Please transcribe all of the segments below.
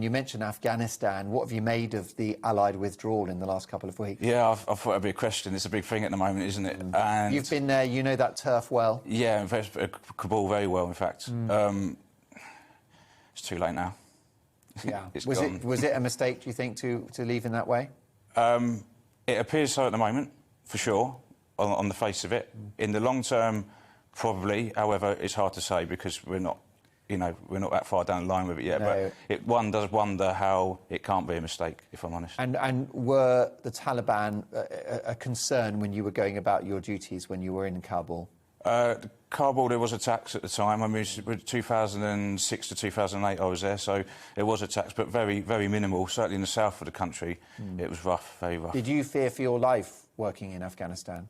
You mentioned Afghanistan. What have you made of the Allied withdrawal in the last couple of weeks? Yeah, I thought it'd be a question. It's a big thing at the moment, isn't it? And you've been there, you know that turf well. Yeah, Kabul very well, in fact. It's too late now. Yeah. Was it a mistake, do you think, to leave in that way? It appears so at the moment, for sure, on the face of it. In the long term, probably. However, it's hard to say because we're not that far down the line with it yet. No. But one does wonder how it can't be a mistake, if I'm honest. And were the Taliban a concern when you were going about your duties when you were in Kabul? Kabul, there was attacks at the time. I mean, 2006 to 2008 I was there, so there was attacks, but very, very minimal. Certainly in the south of the country, it was rough, very rough. Did you fear for your life working in Afghanistan?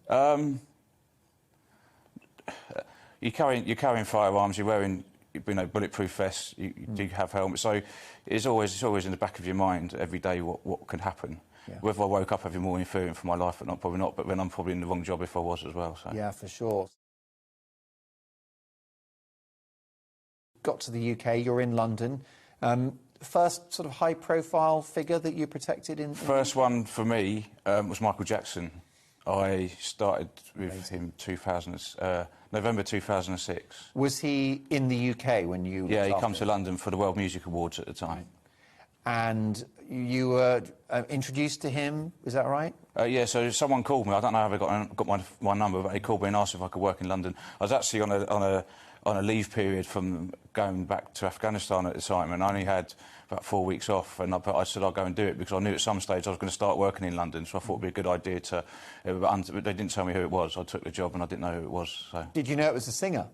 You're carrying firearms, you're wearing bulletproof vests, you do have helmets, so it's always in the back of your mind every day what can happen. Yeah. Whether I woke up every morning fearing for my life or not, probably not, but then I'm probably in the wrong job if I was as well. So. Yeah, for sure. Got to the UK, you're in London. First sort of high-profile figure that you protected in... First one for me was Michael Jackson. I started with him November 2006. Was he in the UK when you... Yeah, he came to London for the World Music Awards at the time. And you were introduced to him, is that right? Yeah, so someone called me. I don't know how they got my number, but they called me and asked if I could work in London. I was actually on a leave period from going back to Afghanistan at the time, and I only had about 4 weeks off, and I said I'd go and do it because I knew at some stage I was going to start working in London, so I thought it'd be a good idea to... But they didn't tell me who it was. I took the job and I didn't know who it was. So. Did you know it was a singer?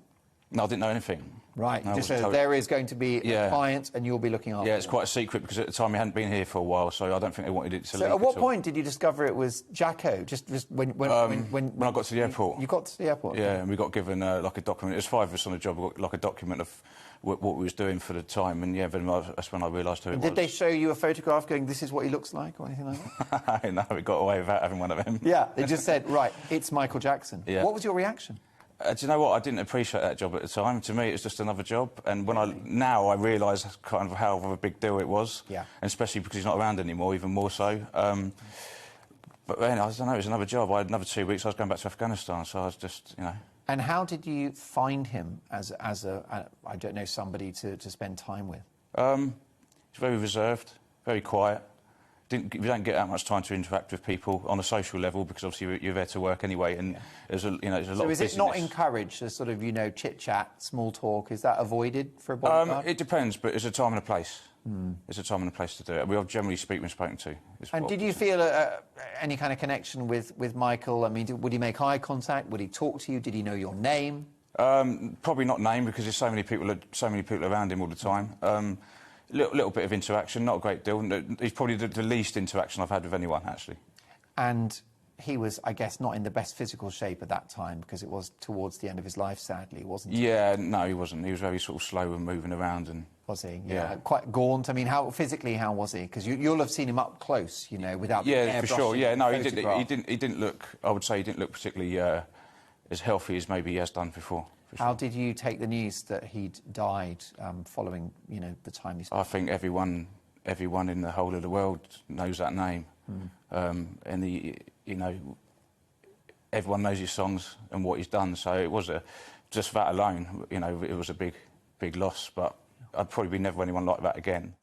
No, I didn't know anything. Right, no, just so there is going to be a client and you'll be looking after Yeah, it's quite a secret because at the time he hadn't been here for a while, so I don't think they wanted it to leak. So at what point did you discover it was Jacko? Just when I got to the airport. You got to the airport? Yeah, and we got given like a document. There's 5 of us on the job. We got like a document of what we was doing for the time, and yeah, then that's when I realised who it was. Did they show you a photograph going, this is what he looks like, or anything like that? No, we got away without having one of them. Yeah, they just said, right, it's Michael Jackson. Yeah. What was your reaction? Do you know what? I didn't appreciate that job at the time. To me, it was just another job. And now I realise kind of how of a big deal it was. Yeah. And especially because he's not around anymore, even more so. But then, I don't know, it was another job. I had another 2 weeks. I was going back to Afghanistan, so I was just, And how did you find him as I don't know, somebody to spend time with? He's very reserved, very quiet. You don't get that much time to interact with people on a social level because obviously you're there to work anyway, and there's a lot of busyness. So is it not encouraged, a sort of chit-chat, small talk? Is that avoided for a bodyguard? It depends, but there's a time and a place. There's a time and a place to do it. We'll generally speak when spoken to. And did you feel any kind of connection with Michael? I mean, would he make eye contact? Would he talk to you? Did he know your name? Probably not name because there's so many people around him all the time. Little bit of interaction, not a great deal. He's probably the least interaction I've had with anyone, actually. And he was, I guess, not in the best physical shape at that time because it was towards the end of his life, sadly, wasn't he? Yeah, no, he wasn't. He was very sort of slow and moving around. And was he? Yeah. Quite gaunt. I mean, how was he? Because you'll have seen him up close, without... Yeah, for sure. Yeah, no, he didn't look... I would say he didn't look particularly as healthy as maybe he has done before. How did you take the news that he'd died following, the time he spent? I think everyone in the whole of the world knows that name. And everyone knows his songs and what he's done. So it was just that alone, it was a big loss. But I'd probably be never anyone like that again.